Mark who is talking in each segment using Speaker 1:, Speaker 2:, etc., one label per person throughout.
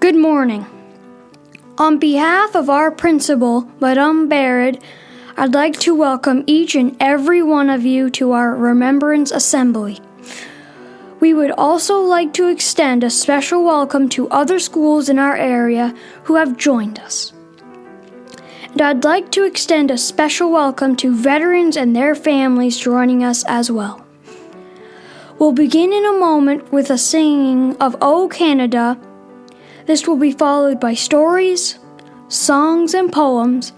Speaker 1: Good morning. On behalf of our principal, Madame Baird, I'd like to welcome each and every one of you to our Remembrance Assembly. We would also like to extend a special welcome to other schools in our area who have joined us. And I'd like to extend a special welcome to veterans and their families joining us as well. We'll begin in a moment with a singing of O Canada. This will be followed by stories, songs, and poems.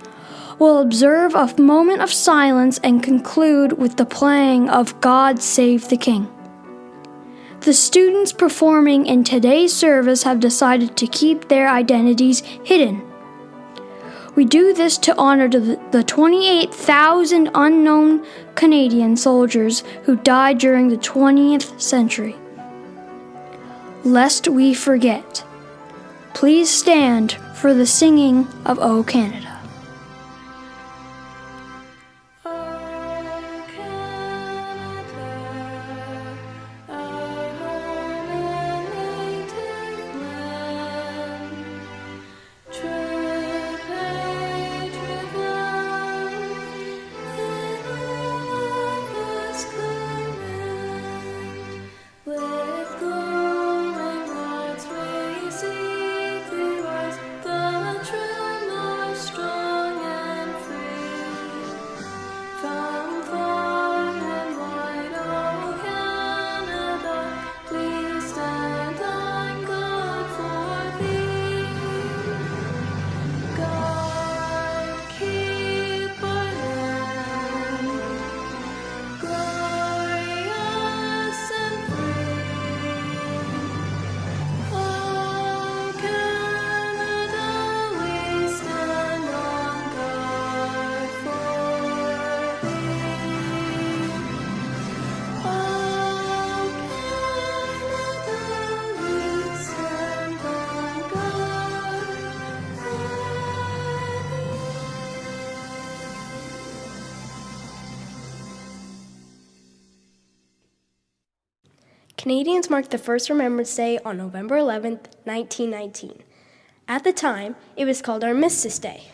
Speaker 1: We'll observe a moment of silence and conclude with the playing of God Save the King. The students performing in today's service have decided to keep their identities hidden. We do this to honor the 28,000 unknown Canadian soldiers who died during the 20th century. Lest we forget, please stand for the singing of O Canada.
Speaker 2: Canadians marked the first Remembrance Day on November 11, 1919. At the time, it was called Armistice Day.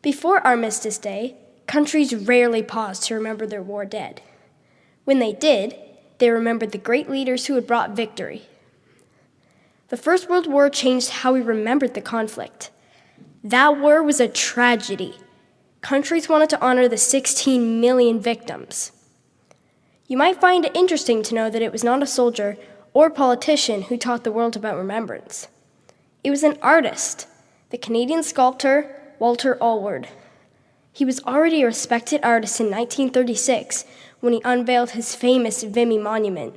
Speaker 2: Before Armistice Day, countries rarely paused to remember their war dead. When they did, they remembered the great leaders who had brought victory. The First World War changed how we remembered the conflict. That war was a tragedy. Countries wanted to honor the 16 million victims. You might find it interesting to know that it was not a soldier or politician who taught the world about remembrance. It was an artist, the Canadian sculptor Walter Allward. He was already a respected artist in 1936 when he unveiled his famous Vimy Monument.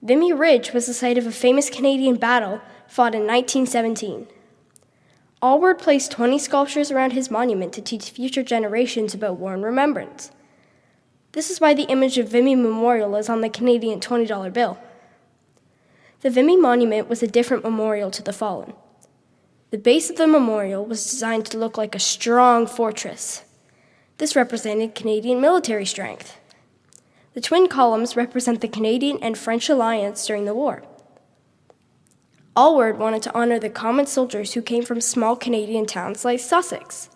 Speaker 2: Vimy Ridge was the site of a famous Canadian battle fought in 1917. Allward placed 20 sculptures around his monument to teach future generations about war and remembrance. This is why the image of Vimy Memorial is on the Canadian $20 bill. The Vimy Monument was a different memorial to the fallen. The base of the memorial was designed to look like a strong fortress. This represented Canadian military strength. The twin columns represent the Canadian and French alliance during the war. Allward wanted to honor the common soldiers who came from small Canadian towns like Sussex.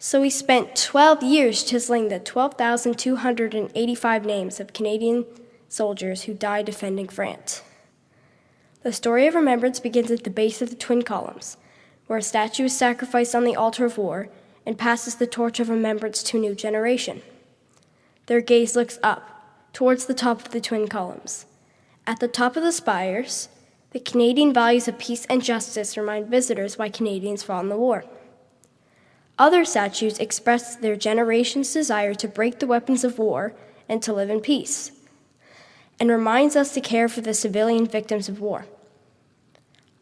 Speaker 2: So he spent 12 years chiseling the 12,285 names of Canadian soldiers who died defending France. The story of remembrance begins at the base of the twin columns, where a statue is sacrificed on the altar of war and passes the torch of remembrance to a new generation. Their gaze looks up, towards the top of the twin columns. At the top of the spires, the Canadian values of peace and justice remind visitors why Canadians fought in the war. Other statues express their generation's desire to break the weapons of war and to live in peace, and reminds us to care for the civilian victims of war.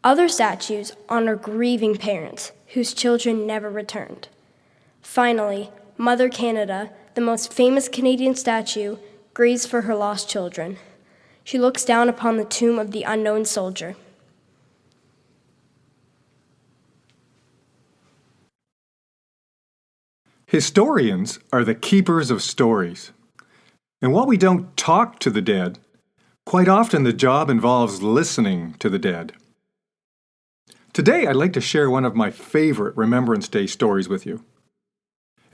Speaker 2: Other statues honor grieving parents whose children never returned. Finally, Mother Canada, the most famous Canadian statue, grieves for her lost children. She looks down upon the tomb of the unknown soldier.
Speaker 3: Historians are the keepers of stories. And while we don't talk to the dead, quite often the job involves listening to the dead. Today, I'd like to share one of my favorite Remembrance Day stories with you.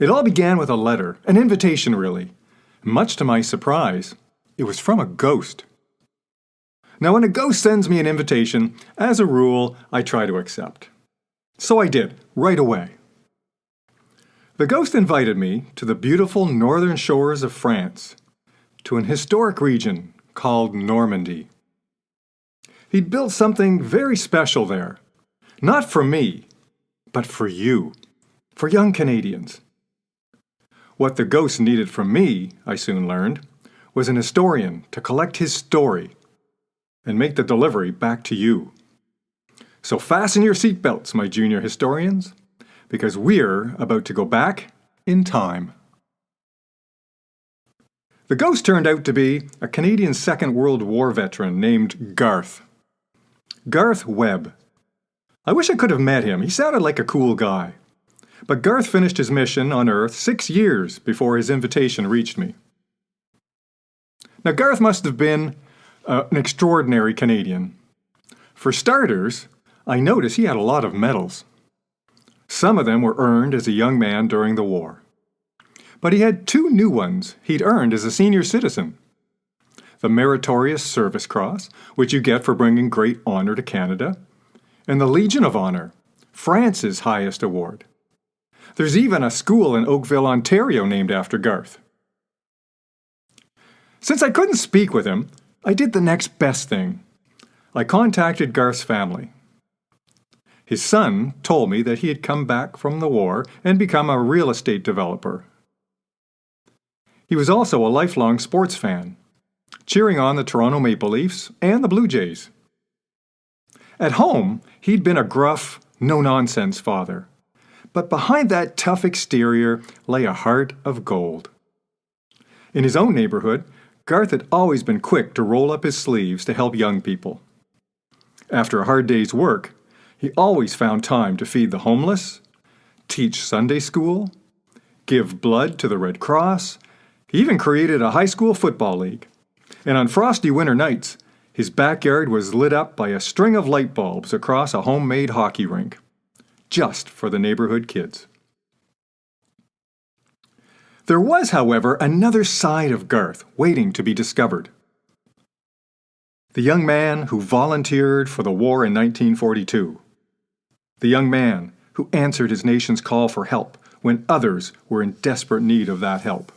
Speaker 3: It all began with a letter, an invitation really. Much to my surprise, it was from a ghost. Now, when a ghost sends me an invitation, as a rule, I try to accept. So I did, right away. The ghost invited me to the beautiful northern shores of France, to an historic region called Normandy. He'd built something very special there. Not for me, but for you, for young Canadians. What the ghost needed from me, I soon learned, was an historian to collect his story and make the delivery back to you. So fasten your seatbelts, my junior historians, because we're about to go back in time. The ghost turned out to be a Canadian Second World War veteran named Garth. Garth Webb. I wish I could have met him. He sounded like a cool guy. But Garth finished his mission on Earth 6 years before his invitation reached me. Now, Garth must have been an extraordinary Canadian. For starters, I noticed he had a lot of medals. Some of them were earned as a young man during the war. But he had 2 new ones he'd earned as a senior citizen. The Meritorious Service Cross, which you get for bringing great honor to Canada, and the Legion of Honor, France's highest award. There's even a school in Oakville, Ontario named after Garth. Since I couldn't speak with him, I did the next best thing. I contacted Garth's family. His son told me that he had come back from the war and become a real estate developer. He was also a lifelong sports fan, cheering on the Toronto Maple Leafs and the Blue Jays. At home, he'd been a gruff, no-nonsense father. But behind that tough exterior lay a heart of gold. In his own neighborhood, Garth had always been quick to roll up his sleeves to help young people. After a hard day's work, he always found time to feed the homeless, teach Sunday school, give blood to the Red Cross. He even created a high school football league. And on frosty winter nights, his backyard was lit up by a string of light bulbs across a homemade hockey rink, just for the neighborhood kids. There was, however, another side of Garth waiting to be discovered. The young man who volunteered for the war in 1942. The young man who answered his nation's call for help when others were in desperate need of that help.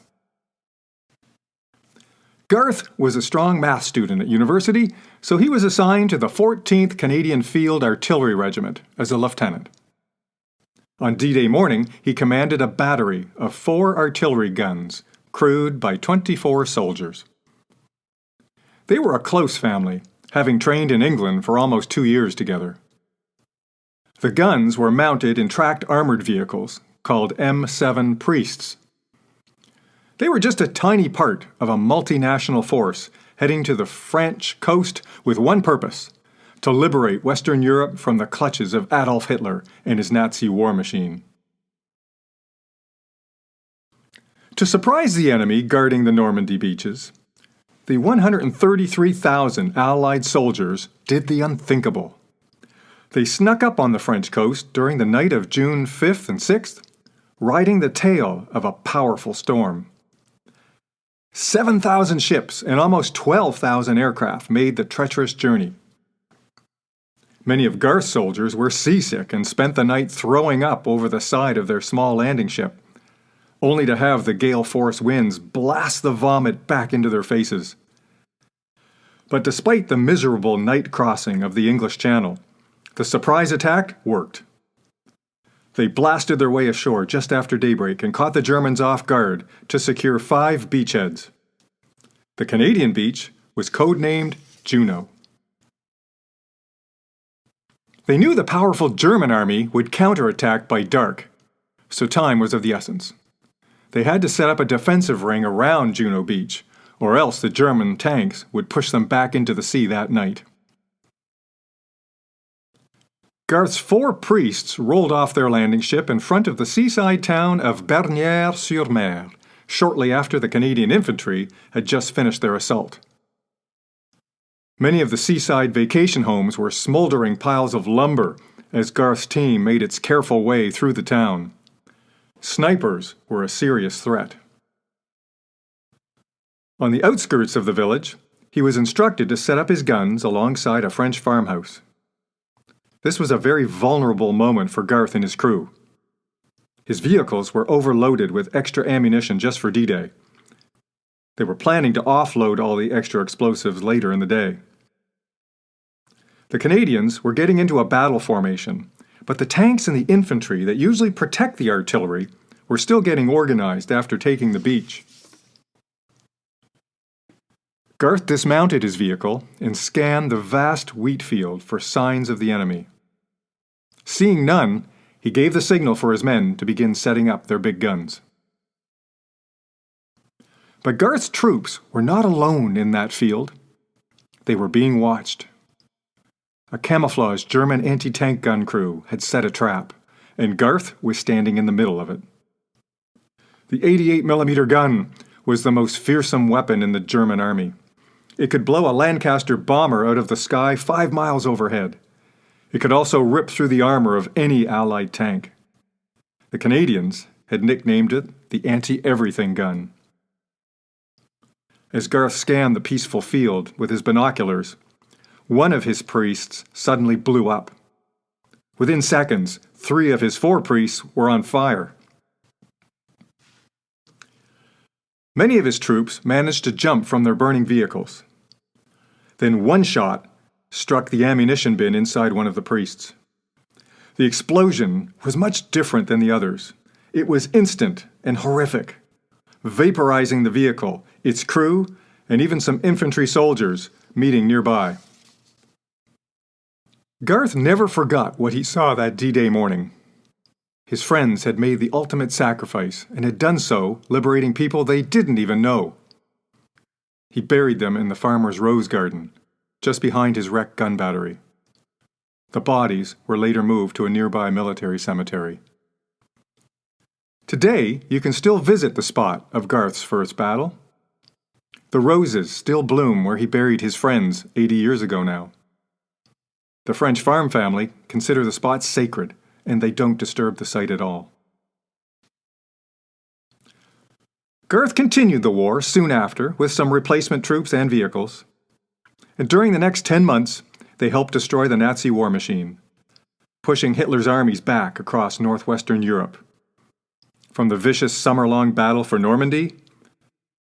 Speaker 3: Garth was a strong math student at university, so he was assigned to the 14th Canadian Field Artillery Regiment as a lieutenant. On D-Day morning, he commanded a battery of 4 artillery guns, crewed by 24 soldiers. They were a close family, having trained in England for almost 2 years together. The guns were mounted in tracked armored vehicles called M7 Priests. They were just a tiny part of a multinational force heading to the French coast with one purpose: to liberate Western Europe from the clutches of Adolf Hitler and his Nazi war machine. To surprise the enemy guarding the Normandy beaches, the 133,000 Allied soldiers did the unthinkable. They snuck up on the French coast during the night of June 5th and 6th, riding the tail of a powerful storm. 7,000 ships and almost 12,000 aircraft made the treacherous journey. Many of Garth's soldiers were seasick and spent the night throwing up over the side of their small landing ship, only to have the gale-force winds blast the vomit back into their faces. But despite the miserable night crossing of the English Channel, the surprise attack worked. They blasted their way ashore just after daybreak and caught the Germans off guard to secure 5 beachheads. The Canadian beach was codenamed Juno. They knew the powerful German army would counterattack by dark, so time was of the essence. They had to set up a defensive ring around Juno Beach, or else the German tanks would push them back into the sea that night. Garth's 4 priests rolled off their landing ship in front of the seaside town of Bernières-sur-Mer, shortly after the Canadian infantry had just finished their assault. Many of the seaside vacation homes were smoldering piles of lumber as Garth's team made its careful way through the town. Snipers were a serious threat. On the outskirts of the village, he was instructed to set up his guns alongside a French farmhouse. This was a very vulnerable moment for Garth and his crew. His vehicles were overloaded with extra ammunition just for D-Day. They were planning to offload all the extra explosives later in the day. The Canadians were getting into a battle formation, but the tanks and the infantry that usually protect the artillery were still getting organized after taking the beach. Garth dismounted his vehicle and scanned the vast wheat field for signs of the enemy. Seeing none, he gave the signal for his men to begin setting up their big guns. But Garth's troops were not alone in that field. They were being watched. A camouflaged German anti-tank gun crew had set a trap, and Garth was standing in the middle of it. The 88mm gun was the most fearsome weapon in the German army. It could blow a Lancaster bomber out of the sky 5 miles overhead. It could also rip through the armor of any Allied tank. The Canadians had nicknamed it the anti-everything gun. As Garth scanned the peaceful field with his binoculars, one of his priests suddenly blew up. Within seconds, 3 of his 4 priests were on fire. Many of his troops managed to jump from their burning vehicles. Then one shot struck the ammunition bin inside one of the priests. The explosion was much different than the others. It was instant and horrific, vaporizing the vehicle, its crew, and even some infantry soldiers meeting nearby. Garth never forgot what he saw that D-Day morning. His friends had made the ultimate sacrifice and had done so liberating people they didn't even know. He buried them in the farmer's rose garden, just behind his wrecked gun battery. The bodies were later moved to a nearby military cemetery. Today, you can still visit the spot of Garth's first battle. The roses still bloom where he buried his friends 80 years ago now. The French farm family consider the spot sacred, and they don't disturb the site at all. Garth continued the war soon after with some replacement troops and vehicles. And during the next 10 months, they helped destroy the Nazi war machine, pushing Hitler's armies back across northwestern Europe. From the vicious summer-long battle for Normandy,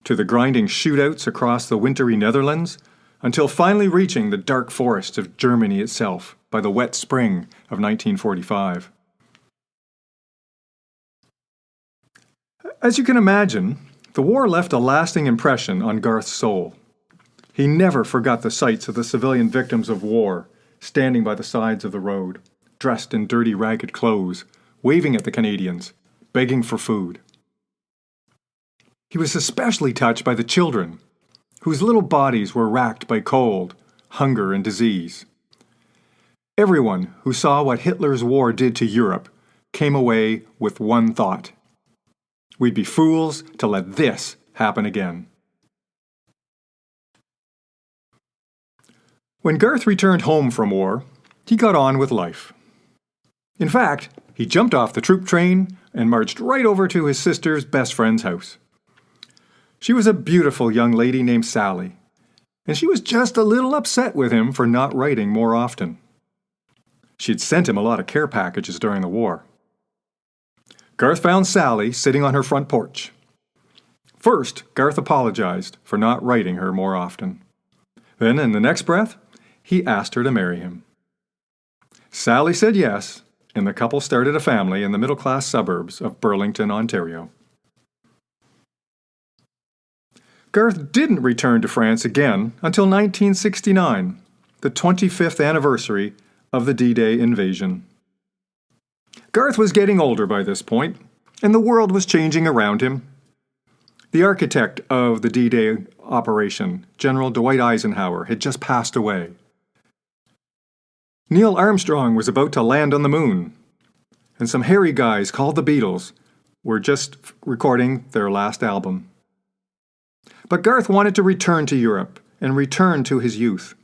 Speaker 3: to the grinding shootouts across the wintry Netherlands, until finally reaching the dark forests of Germany itself by the wet spring of 1945. As you can imagine, the war left a lasting impression on Garth's soul. He never forgot the sights of the civilian victims of war, standing by the sides of the road, dressed in dirty, ragged clothes, waving at the Canadians, begging for food. He was especially touched by the children, whose little bodies were racked by cold, hunger, and disease. Everyone who saw what Hitler's war did to Europe came away with one thought: we'd be fools to let this happen again. When Garth returned home from war, he got on with life. In fact, he jumped off the troop train and marched right over to his sister's best friend's house. She was a beautiful young lady named Sally, and she was just a little upset with him for not writing more often. She had sent him a lot of care packages during the war. Garth found Sally sitting on her front porch. First, Garth apologized for not writing her more often. Then, in the next breath, he asked her to marry him. Sally said yes, and the couple started a family in the middle-class suburbs of Burlington, Ontario. Garth didn't return to France again until 1969, the 25th anniversary of the D-Day invasion. Garth was getting older by this point, and the world was changing around him. The architect of the D-Day operation, General Dwight Eisenhower, had just passed away. Neil Armstrong was about to land on the moon, and some hairy guys called the Beatles were just recording their last album. But Garth wanted to return to Europe and return to his youth.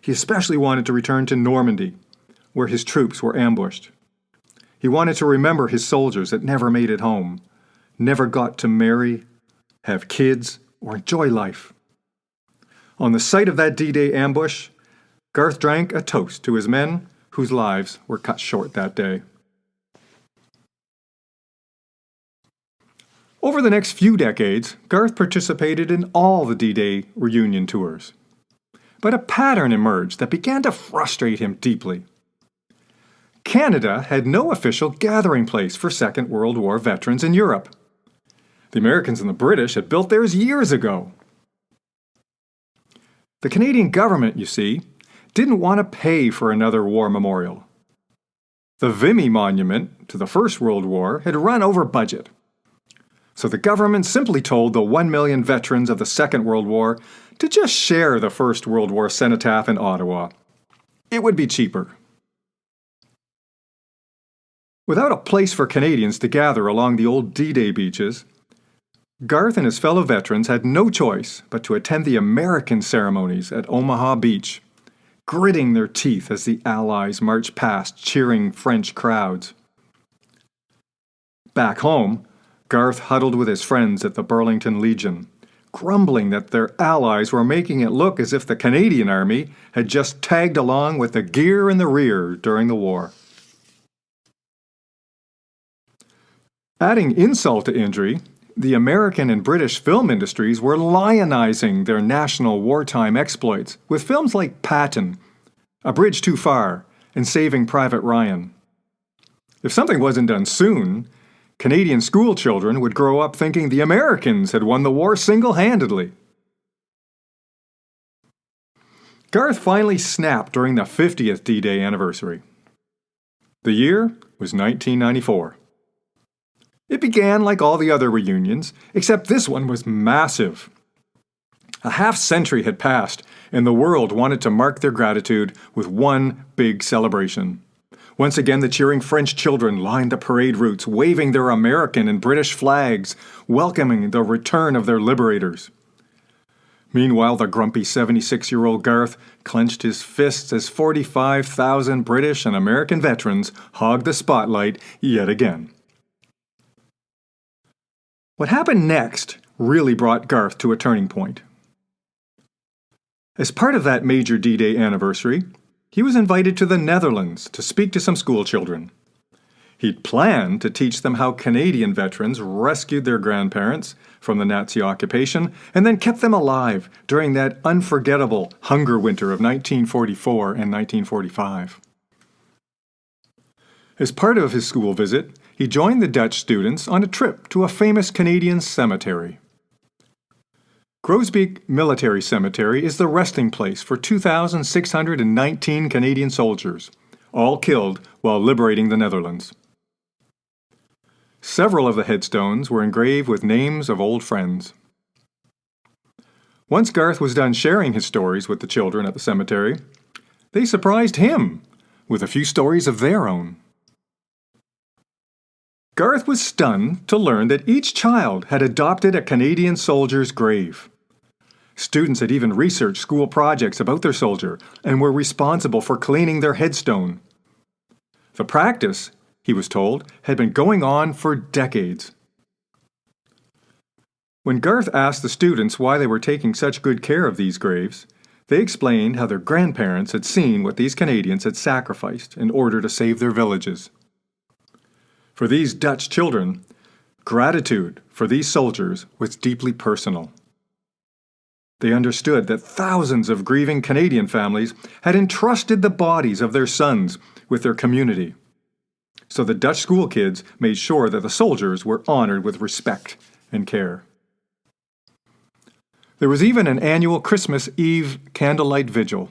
Speaker 3: He especially wanted to return to Normandy, where his troops were ambushed. He wanted to remember his soldiers that never made it home, never got to marry, have kids, or enjoy life. On the site of that D-Day ambush, Garth drank a toast to his men whose lives were cut short that day. Over the next few decades, Garth participated in all the D-Day reunion tours. But a pattern emerged that began to frustrate him deeply. Canada had no official gathering place for Second World War veterans in Europe. The Americans and the British had built theirs years ago. The Canadian government, you see, didn't want to pay for another war memorial. The Vimy Monument to the First World War had run over budget. So the government simply told the 1 million veterans of the Second World War to just share the First World War cenotaph in Ottawa. It would be cheaper. Without a place for Canadians to gather along the old D-Day beaches, Garth and his fellow veterans had no choice but to attend the American ceremonies at Omaha Beach, gritting their teeth as the Allies marched past cheering French crowds. Back home, Garth huddled with his friends at the Burlington Legion, grumbling that their allies were making it look as if the Canadian Army had just tagged along with the gear in the rear during the war. Adding insult to injury, the American and British film industries were lionizing their national wartime exploits with films like Patton, A Bridge Too Far, and Saving Private Ryan. If something wasn't done soon, Canadian school children would grow up thinking the Americans had won the war single-handedly. Garth finally snapped during the 50th D-Day anniversary. The year was 1994. It began like all the other reunions, except this one was massive. A half-century had passed, and the world wanted to mark their gratitude with one big celebration. Once again, the cheering French children lined the parade routes, waving their American and British flags, welcoming the return of their liberators. Meanwhile, the grumpy 76-year-old Garth clenched his fists as 45,000 British and American veterans hogged the spotlight yet again. What happened next really brought Garth to a turning point. As part of that major D-Day anniversary, he was invited to the Netherlands to speak to some school children. He'd planned to teach them how Canadian veterans rescued their grandparents from the Nazi occupation and then kept them alive during that unforgettable hunger winter of 1944 and 1945. As part of his school visit, he joined the Dutch students on a trip to a famous Canadian cemetery. Grosbeek Military Cemetery is the resting place for 2,619 Canadian soldiers, all killed while liberating the Netherlands. Several of the headstones were engraved with names of old friends. Once Garth was done sharing his stories with the children at the cemetery, they surprised him with a few stories of their own. Garth was stunned to learn that each child had adopted a Canadian soldier's grave. Students had even researched school projects about their soldier and were responsible for cleaning their headstone. The practice, he was told, had been going on for decades. When Garth asked the students why they were taking such good care of these graves, they explained how their grandparents had seen what these Canadians had sacrificed in order to save their villages. For these Dutch children, gratitude for these soldiers was deeply personal. They understood that thousands of grieving Canadian families had entrusted the bodies of their sons with their community. So the Dutch school kids made sure that the soldiers were honored with respect and care. There was even an annual Christmas Eve candlelight vigil.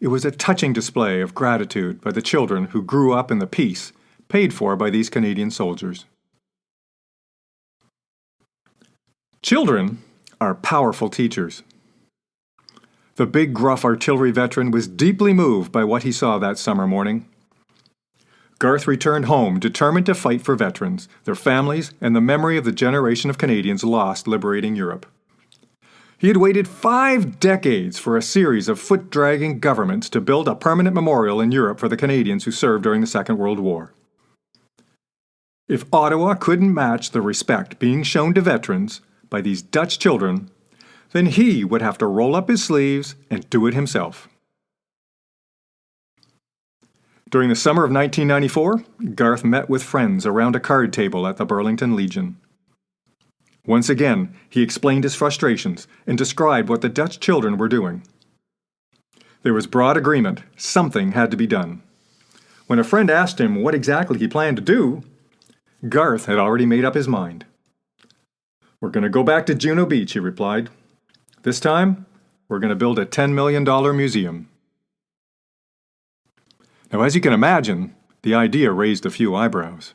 Speaker 3: It was a touching display of gratitude by the children who grew up in the peace paid for by these Canadian soldiers. Children are powerful teachers. The big gruff artillery veteran was deeply moved by what he saw that summer morning. Garth returned home determined to fight for veterans, their families, and the memory of the generation of Canadians lost liberating Europe. He had waited 5 decades for a series of foot-dragging governments to build a permanent memorial in Europe for the Canadians who served during the Second World War. If Ottawa couldn't match the respect being shown to veterans by these Dutch children, then he would have to roll up his sleeves and do it himself. During the summer of 1994, Garth met with friends around a card table at the Burlington Legion. Once again, he explained his frustrations and described what the Dutch children were doing. There was broad agreement. Something had to be done. When a friend asked him what exactly he planned to do, Garth had already made up his mind. "We're going to go back to Juno Beach," he replied. "This time, we're going to build a $10 million museum." Now, as you can imagine, the idea raised a few eyebrows.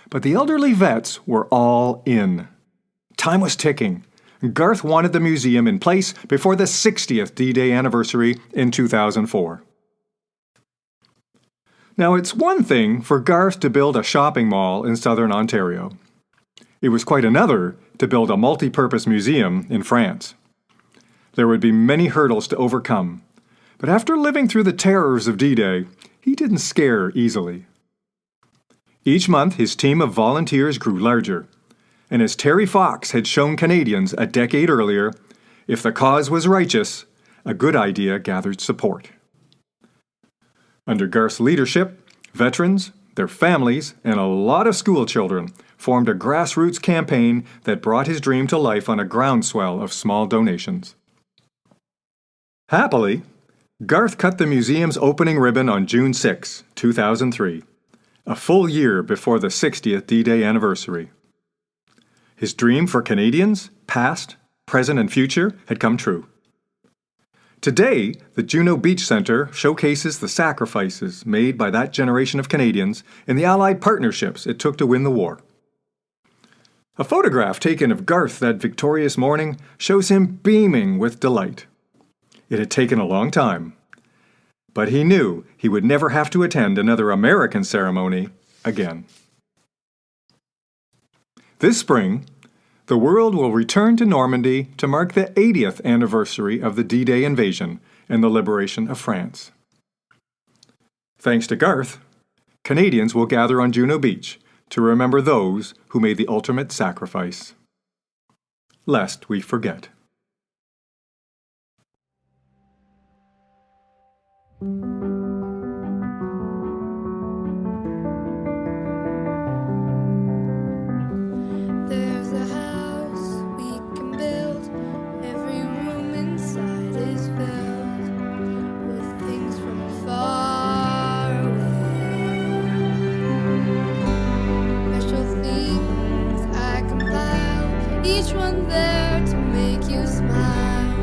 Speaker 3: But the elderly vets were all in. Time was ticking. Garth wanted the museum in place before the 60th D-Day anniversary in 2004. Now, it's one thing for Garth to build a shopping mall in southern Ontario. It was quite another to build a multi-purpose museum in France. There would be many hurdles to overcome, but after living through the terrors of D-Day, he didn't scare easily. Each month, his team of volunteers grew larger, and as Terry Fox had shown Canadians a decade earlier, if the cause was righteous, a good idea gathered support. Under Garth's leadership, veterans, their families, and a lot of school children formed a grassroots campaign that brought his dream to life on a groundswell of small donations. Happily, Garth cut the museum's opening ribbon on June 6, 2003, a full year before the 60th D-Day anniversary. His dream for Canadians, past, present, and future, had come true. Today, the Juno Beach Centre showcases the sacrifices made by that generation of Canadians and the Allied partnerships it took to win the war. A photograph taken of Garth that victorious morning shows him beaming with delight. It had taken a long time, but he knew he would never have to attend another American ceremony again. This spring, the world will return to Normandy to mark the 80th anniversary of the D-Day invasion and the liberation of France. Thanks to Garth, Canadians will gather on Juno Beach to remember those who made the ultimate sacrifice. Lest we forget.
Speaker 4: There's a house we can build. Every room inside is filled with things from far away. Special things I compile, each one there to make you smile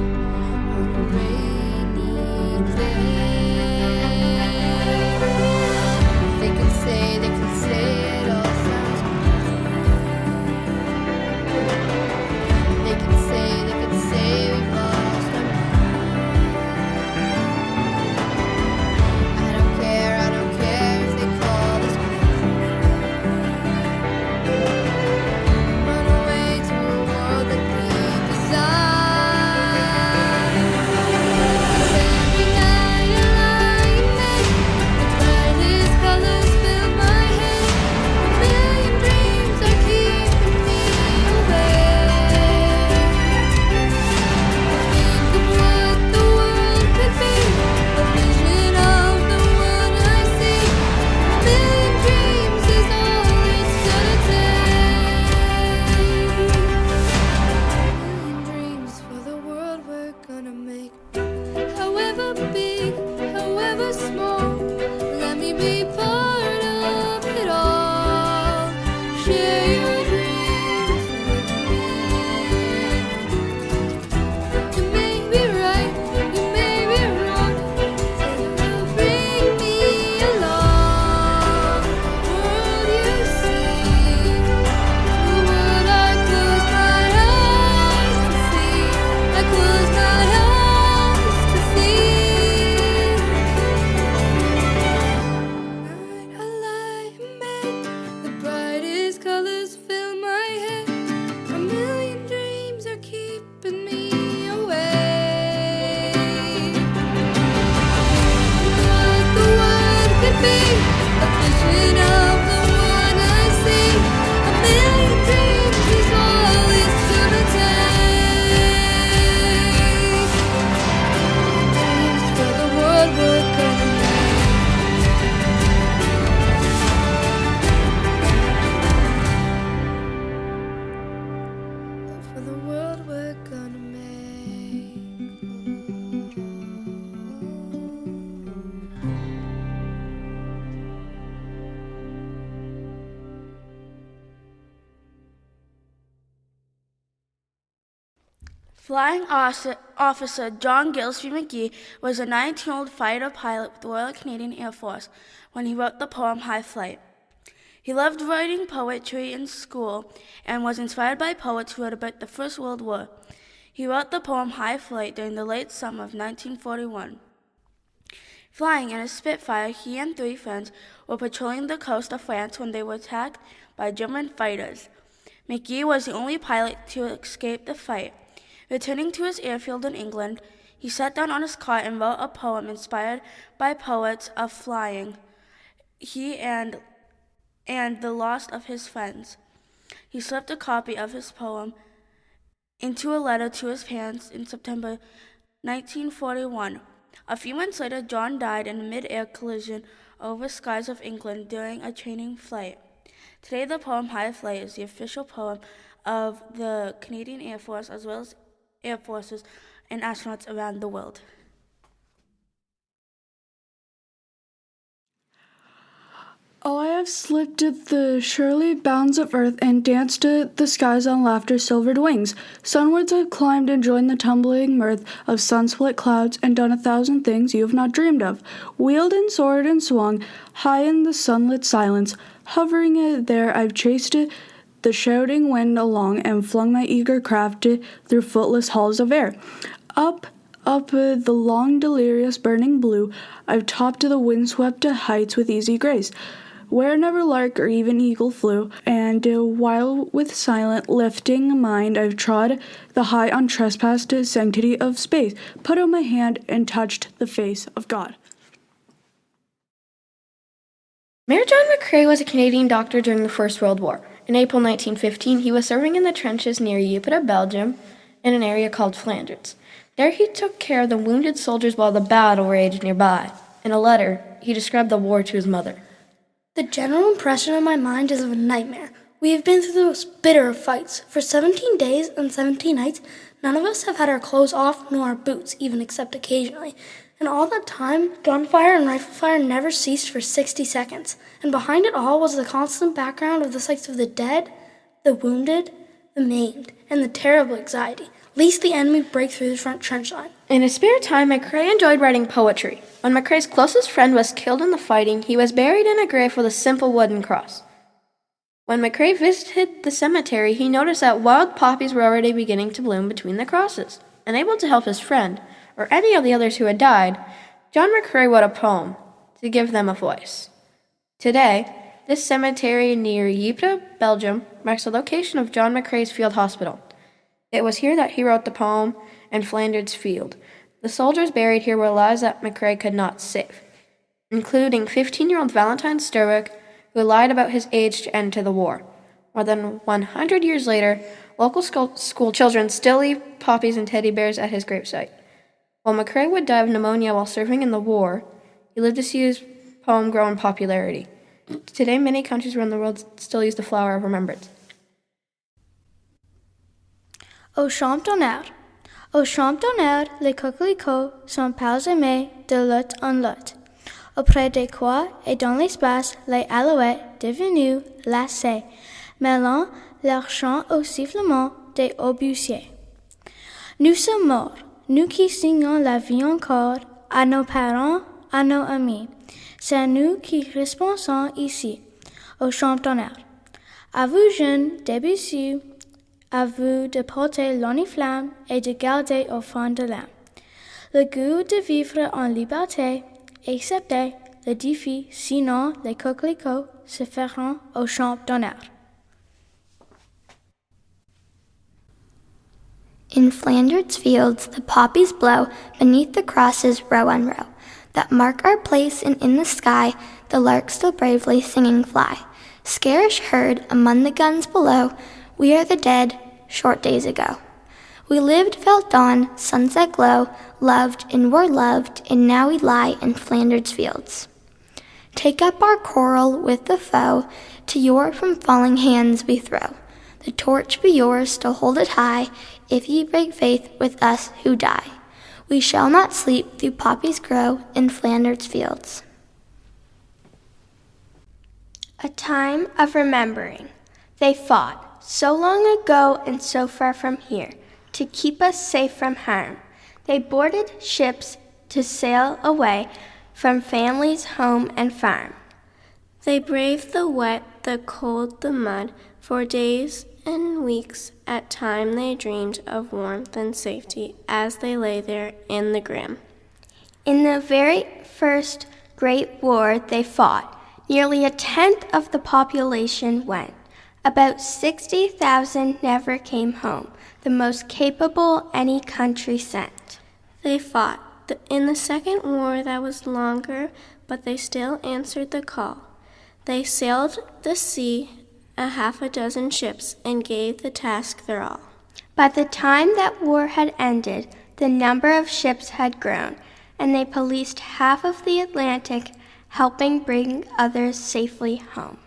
Speaker 4: on a rainy day. They can say it all sounds good. They can say we've lost our mind. I don't care if they call us crazy. Run away to a world that we design. 'Cause every night I lie in bed, the brightest colors fill my head. A million dreams are keeping me awake. Think of what the world could be, a vision of the one I see. A million dreams is all it's gonna take. A million dreams for the world we're gonna make. However big, however small, let me be part of it all. Share your dreams with me. You may be right, you may be wrong, still bring me along. World you see, the world I close my eyes to see. I close my eyes to see.
Speaker 5: Flying Officer John Gillespie McGee was a 19-year-old fighter pilot with the Royal Canadian Air Force when he wrote the poem High Flight. He loved writing poetry in school and was inspired by poets who wrote about the First World War. He wrote the poem High Flight during the late summer of 1941. Flying in a Spitfire, he and 3 friends were patrolling the coast of France when they were attacked by German fighters. McGee was the only pilot to escape the fight. Returning to his airfield in England, he sat down on his cot and wrote a poem inspired by poets of flying, he and the loss of his friends. He slipped a copy of his poem into a letter to his parents in September 1941. A few months later, John died in a mid-air collision over skies of England during a training flight. Today, the poem High Flight is the official poem of the Canadian Air Force as well as Air Forces and astronauts around the world.
Speaker 6: Oh, I have slipped at the surely bounds of earth and danced at the skies on laughter's silvered wings. Sunwards I've climbed and joined the tumbling mirth of sun-split clouds and done 1,000 things you have not dreamed of. Wheeled and soared and swung high in the sunlit silence. Hovering there, I've chased the shouting wind along and flung my eager craft through footless halls of air. Up the long delirious burning blue, I've topped the windswept heights with easy grace, where never lark or even eagle flew, and while with silent lifting mind I've trod the high untrespassed sanctity of space, put out my hand and touched the face of God.
Speaker 2: Mayor John McCrae was a Canadian doctor during the First World War. In April 1915, he was serving in the trenches near Ypres, Belgium, in an area called Flanders. There he took care of the wounded soldiers while the battle raged nearby. In a letter, he described the war to his mother.
Speaker 7: The general impression in my mind is of a nightmare. We have been through the most bitter of fights. For 17 days and 17 nights, none of us have had our clothes off, nor our boots, even except occasionally. And all that time, gunfire and rifle fire never ceased for 60 seconds. And behind it all was the constant background of the sights of the dead, the wounded, the maimed, and the terrible anxiety, lest the enemy break through the front trench line.
Speaker 2: In his spare time, McCrae enjoyed writing poetry. When McCrae's closest friend was killed in the fighting, he was buried in a grave with a simple wooden cross. When McCrae visited the cemetery, he noticed that wild poppies were already beginning to bloom between the crosses. Unable to help his friend, or any of the others who had died, John McCrae wrote a poem to give them a voice. Today, this cemetery near Ypres, Belgium, marks the location of John McCrae's field hospital. It was here that he wrote the poem and Flanders Field. The soldiers buried here were lives that McCrae could not save, including 15-year-old Valentine Sturrock, who lied about his age to enter the war. More than 100 years later, local school children still leave poppies and teddy bears at his gravesite. While McCrae would die of pneumonia while serving in the war, he lived to see his poem grow in popularity. Today, many countries around the world still use the flower of remembrance.
Speaker 1: Au champ d'honneur. Au champ d'honneur, les coquelicots sont parsemés de lot en lot, auprès des quoi et dans l'espace, les alouettes devenues lassées, mêlant leur chant au sifflement des obusiers. Nous sommes morts, nous qui signons la vie encore, à nos parents, à nos amis. C'est nous qui responsons ici, au champ d'honneur. À vous, jeunes Debussy, à vous de porter l'oriflamme et de garder au fond de l'âme le goût de vivre en liberté, accepter le défi, sinon les coquelicots se feront au champ d'honneur.
Speaker 8: In Flanders fields the poppies blow beneath the crosses row on row that mark our place, and in the sky the larks still bravely singing fly. Scarish heard among the guns below, we are the dead, short days ago. We lived, felt dawn, sunset glow, loved and were loved, and now we lie in Flanders fields. Take up our quarrel with the foe, to your from falling hands we throw. The torch be yours, still hold it high, if ye break faith with us who die. We shall not sleep, through poppies grow in Flanders fields.
Speaker 9: A time of remembering. They fought so long ago and so far from here. to keep us safe from harm. They boarded ships to sail away from family's home and farm. They braved the wet, the cold, the mud. For days and weeks at time they dreamed of warmth and safety as they lay there in the grim. In the very first great war they fought, nearly a tenth of the population went. About 60,000 never came home, the most capable any country sent. They fought in the second war that was longer, but they still answered the call. They sailed the sea, a half a dozen ships, and gave the task their all. By the time that war had ended, the number of ships had grown, and they policed half of the Atlantic, helping bring others safely home.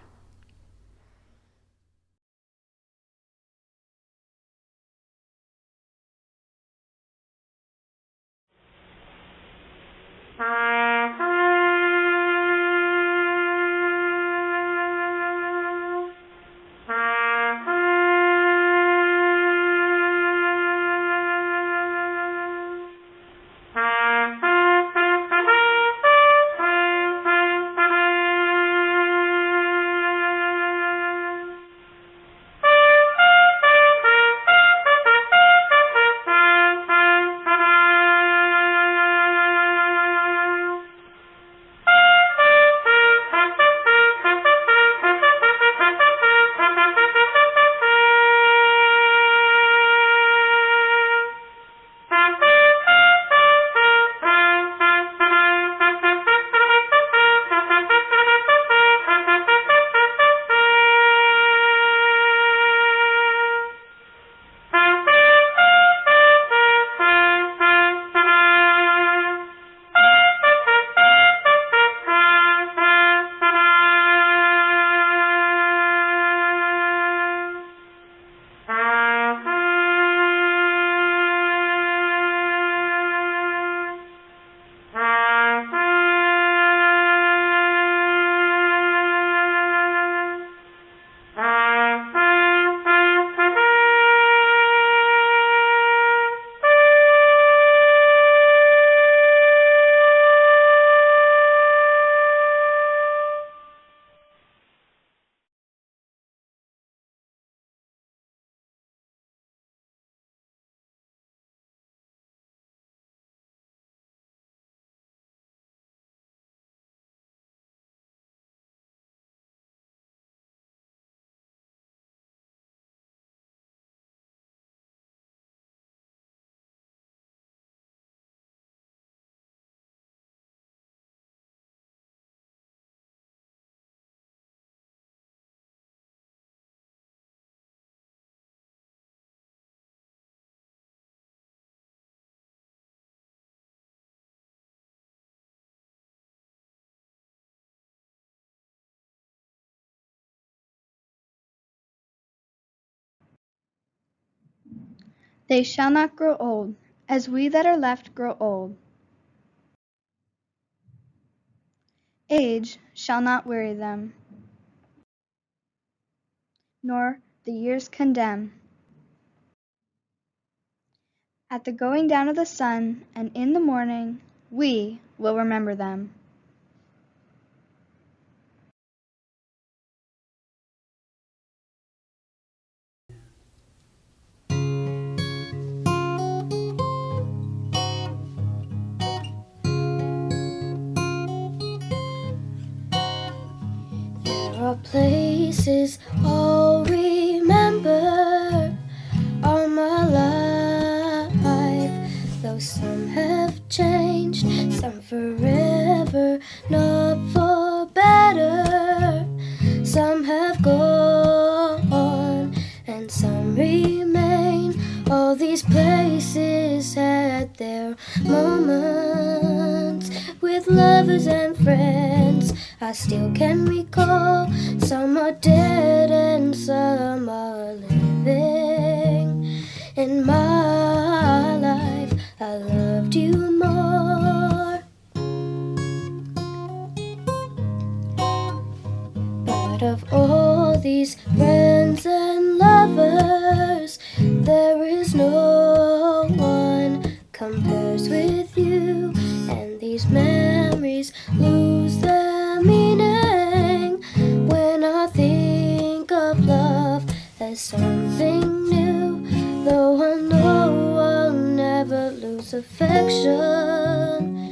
Speaker 10: They shall not grow old, as we that are left grow old. Age shall not weary them, nor the years condemn. At the going down of the sun, and in the morning, we will remember them.
Speaker 9: There are places I'll remember all my life, though some have changed, some forever, not for better. Some have gone, and some remain. All these places had their moments with lovers and friends. I still can recall. Some are dead and some are living. In my life, I loved you more. But of all these friends and lovers, there is no
Speaker 11: affection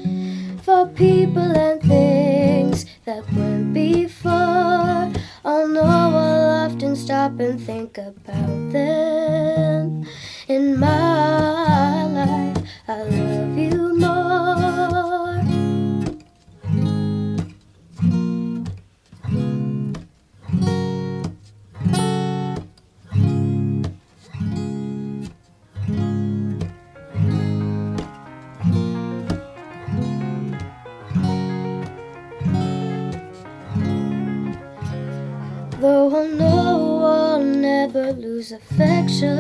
Speaker 11: for people and things that went before. Although I'll often stop and think about them. In my life, I love you more. Though I know I'll never lose affection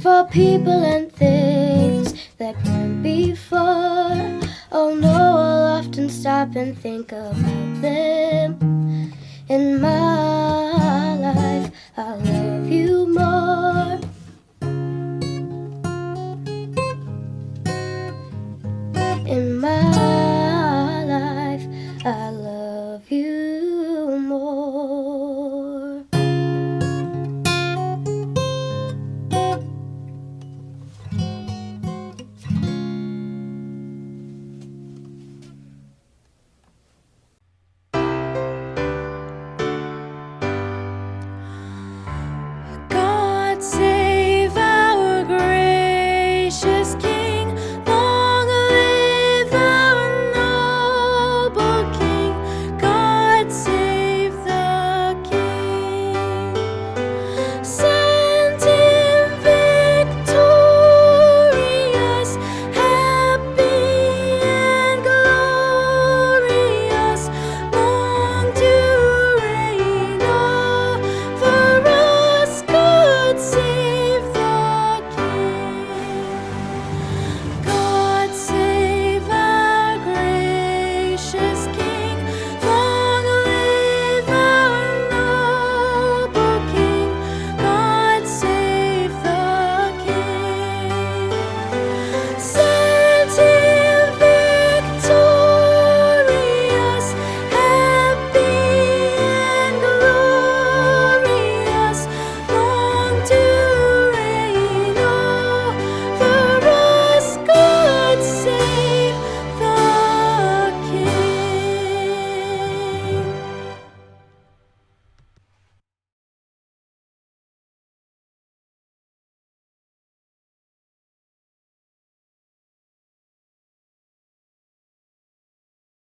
Speaker 11: for people and things that went before. Oh no, I'll often stop and think about them in my